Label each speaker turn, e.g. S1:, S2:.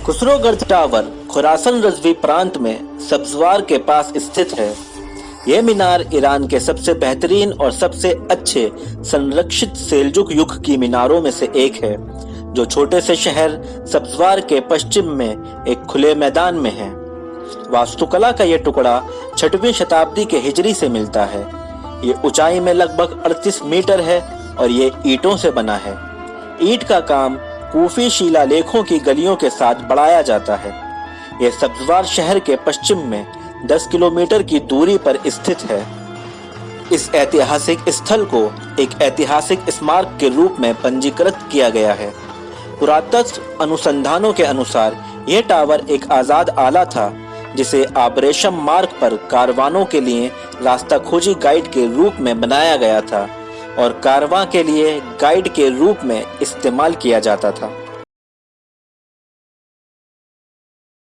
S1: खुसरोगर्द tower Khurasan Razvi प्रांत में सब्जवार के पास स्थित है। यह मीनार ईरान के सबसे बेहतरीन और सबसे अच्छे संरक्षित सेल्जुक युग की मीनारों में से एक है, जो छोटे से शहर सब्जवार के पश्चिम में एक खुले मैदान में है। वास्तुकला का यह टुकड़ा 6वीं शताब्दी के हिजरी से मिलता है। ये ऊंचाई में लगभग 38 मीटर है और ये ईंटों से बना है। ईंट का काम कूफी शिलालेखों की गलियों के साथ बढ़ाया जाता है। यह सब्जवार शहर के पश्चिम में 10 किलोमीटर की दूरी पर स्थित है। इस ऐतिहासिक स्थल को एक ऐतिहासिक स्मारक के रूप में पंजीकृत किया गया है। पुरातत्व अनुसंधानों के अनुसार यह टावर एक आजाद आला था, जिसे आबरेशम मार्ग पर कारवानों के लिए रास्ता खोजी गाइड के रूप में बनाया गया था और कारवां के लिए गाइड के रूप में इस्तेमाल किया जाता था।